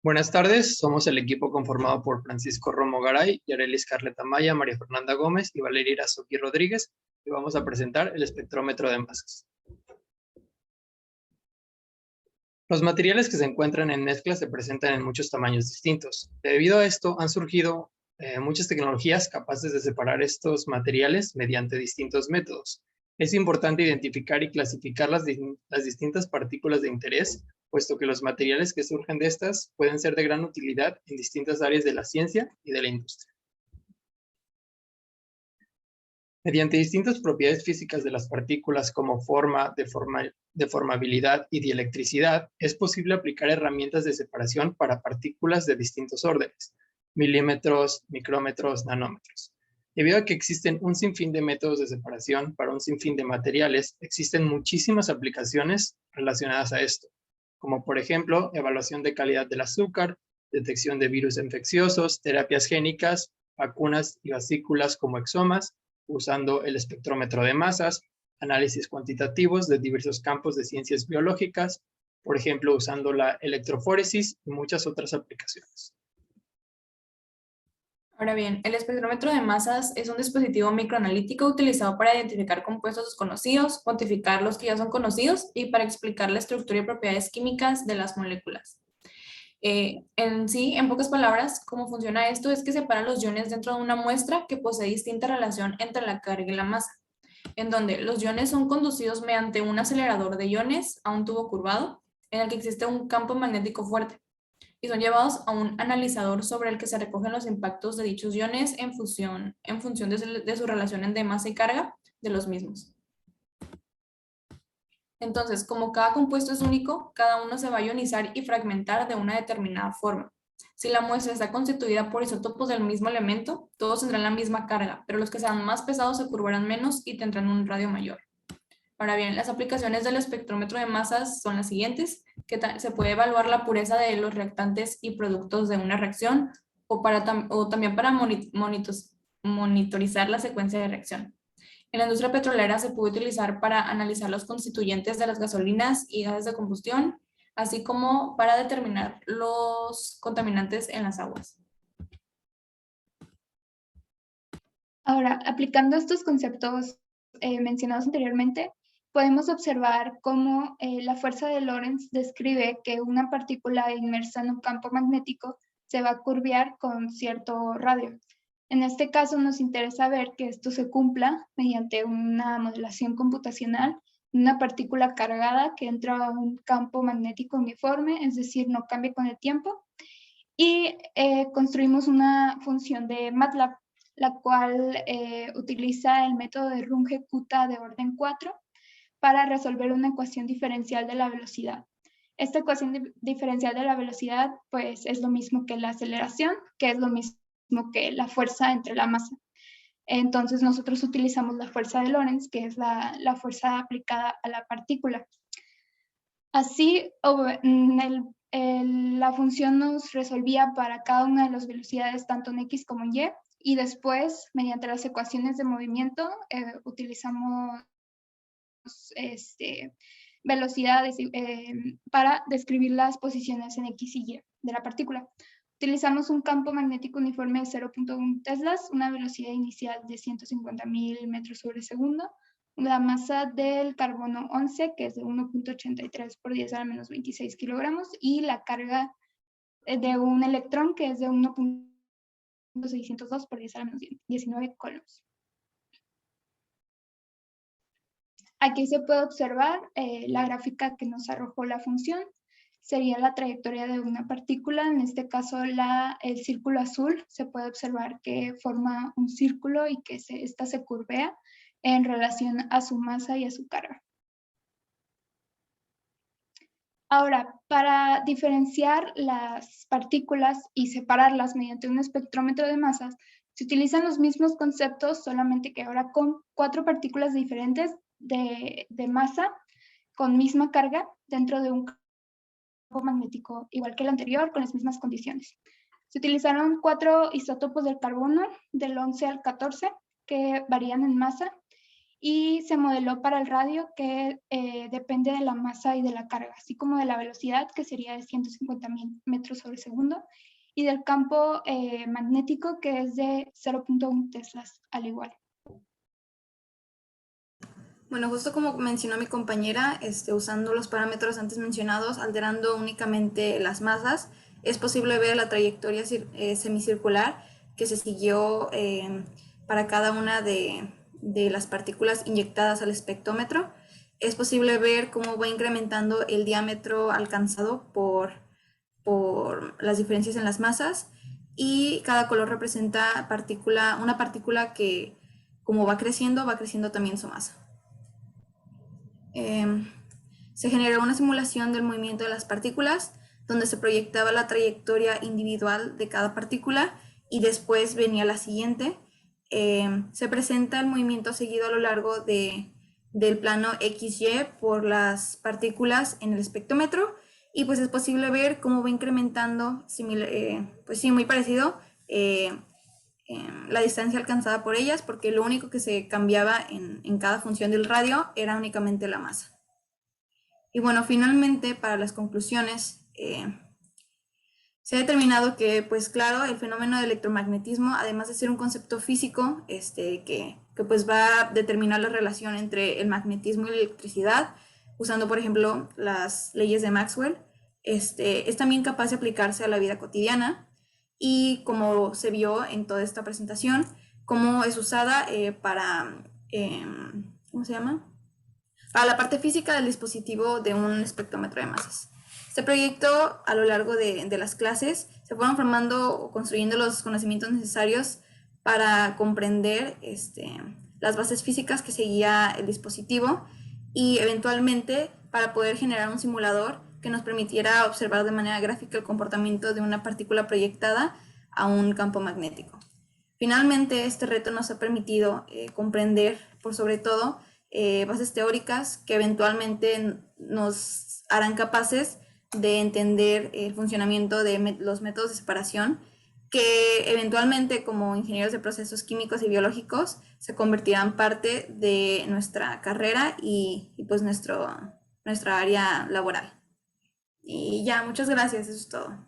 Buenas tardes, somos el equipo conformado por Francisco Romo Garay, Yareli Scarlett Amaya, María Fernanda Gómez y Valeria Irazoqui Rodríguez, y vamos a presentar el espectrómetro de masas. Los materiales que se encuentran en mezcla se presentan en muchos tamaños distintos. Debido a esto, han surgido muchas tecnologías capaces de separar estos materiales mediante distintos métodos. Es importante identificar y clasificar las distintas partículas de interés, puesto que los materiales que surgen de estas pueden ser de gran utilidad en distintas áreas de la ciencia y de la industria. Mediante distintas propiedades físicas de las partículas como forma, deformabilidad y dielectricidad, es posible aplicar herramientas de separación para partículas de distintos órdenes, milímetros, micrómetros, nanómetros. Debido a que existen un sinfín de métodos de separación para un sinfín de materiales, existen muchísimas aplicaciones relacionadas a esto, como por ejemplo, evaluación de calidad del azúcar, detección de virus infecciosos, terapias génicas, vacunas y vesículas como exomas, usando el espectrómetro de masas, análisis cuantitativos de diversos campos de ciencias biológicas, por ejemplo, usando la electroforesis y muchas otras aplicaciones. Ahora bien, el espectrómetro de masas es un dispositivo microanalítico utilizado para identificar compuestos desconocidos, cuantificar los que ya son conocidos y para explicar la estructura y propiedades químicas de las moléculas. En pocas palabras, cómo funciona esto es que separa los iones dentro de una muestra que posee distinta relación entre la carga y la masa, en donde los iones son conducidos mediante un acelerador de iones a un tubo curvado en el que existe un campo magnético fuerte y son llevados a un analizador sobre el que se recogen los impactos de dichos iones en función de su relación de masa y carga de los mismos. Entonces, como cada compuesto es único, cada uno se va a ionizar y fragmentar de una determinada forma. Si la muestra está constituida por isótopos del mismo elemento, todos tendrán la misma carga, pero los que sean más pesados se curvarán menos y tendrán un radio mayor. Ahora bien, las aplicaciones del espectrómetro de masas son las siguientes, que se puede evaluar la pureza de los reactantes y productos de una reacción o también para monitorizar la secuencia de reacción. En la industria petrolera se puede utilizar para analizar los constituyentes de las gasolinas y gases de combustión, así como para determinar los contaminantes en las aguas. Ahora, aplicando estos conceptos mencionados anteriormente, podemos observar cómo la fuerza de Lorentz describe que una partícula inmersa en un campo magnético se va a curvear con cierto radio. En este caso nos interesa ver que esto se cumpla mediante una modelación computacional, una partícula cargada que entra a un campo magnético uniforme, es decir, no cambia con el tiempo, y construimos una función de MATLAB, la cual utiliza el método de Runge-Kutta de orden 4 para resolver una ecuación diferencial de la velocidad. Esta ecuación diferencial de la velocidad pues es lo mismo que la aceleración, que es lo mismo que la fuerza entre la masa. Entonces nosotros utilizamos la fuerza de Lorentz, que es la fuerza aplicada a la partícula. Así, la función nos resolvía para cada una de las velocidades, tanto en X como en Y, y después, mediante las ecuaciones de movimiento, utilizamos velocidades para describir las posiciones en X y Y de la partícula. Utilizamos un campo magnético uniforme de 0.1 teslas, una velocidad inicial de 150.000 metros sobre segundo, la masa del carbono 11, que es de 1.83 por 10 a la menos 26 kilogramos, y la carga de un electrón, que es de 1.602 por 10 a la menos 19 coulombs. Aquí se puede observar la gráfica que nos arrojó la función. Sería la trayectoria de una partícula. En este caso, el círculo azul se puede observar que forma un círculo y que esta se curvea en relación a su masa y a su carga. Ahora, para diferenciar las partículas y separarlas mediante un espectrómetro de masas, se utilizan los mismos conceptos, solamente que ahora con 4 partículas diferentes de masa con misma carga dentro de un campo magnético igual que el anterior, con las mismas condiciones. Se utilizaron 4 isótopos del carbono del 11 al 14 que varían en masa y se modeló para el radio, que depende de la masa y de la carga, así como de la velocidad, que sería de 150 metros sobre segundo, y del campo magnético, que es de 0.1 teslas al igual. Bueno, justo como mencionó mi compañera, usando los parámetros antes mencionados, alterando únicamente las masas, es posible ver la trayectoria semicircular que se siguió para cada una de las partículas inyectadas al espectrómetro. Es posible ver cómo va incrementando el diámetro alcanzado por las diferencias en las masas, y cada color representa una partícula que, como va creciendo también su masa. Se generó una simulación del movimiento de las partículas, donde se proyectaba la trayectoria individual de cada partícula y después venía la siguiente. Se presenta el movimiento seguido a lo largo del plano XY por las partículas en el espectrómetro, y pues es posible ver cómo va incrementando, pues sí, muy parecido, la distancia alcanzada por ellas, porque lo único que se cambiaba en cada función del radio era únicamente la masa. Y bueno, finalmente, para las conclusiones, se ha determinado que, pues claro, el fenómeno del electromagnetismo, además de ser un concepto físico, que pues va a determinar la relación entre el magnetismo y la electricidad, usando, por ejemplo, las leyes de Maxwell, es también capaz de aplicarse a la vida cotidiana, y como se vio en toda esta presentación, cómo es usada para, ¿cómo se llama? Para la parte física del dispositivo de un espectrómetro de masas. Este proyecto, a lo largo de las clases, se fueron formando o construyendo los conocimientos necesarios para comprender las bases físicas que seguía el dispositivo, y eventualmente para poder generar un simulador que nos permitiera observar de manera gráfica el comportamiento de una partícula proyectada a un campo magnético. Finalmente, este reto nos ha permitido comprender, por sobre todo, bases teóricas que eventualmente nos harán capaces de entender el funcionamiento de los métodos de separación, que eventualmente, como ingenieros de procesos químicos y biológicos, se convertirán parte de nuestra carrera y pues nuestra área laboral. Y ya, muchas gracias, eso es todo.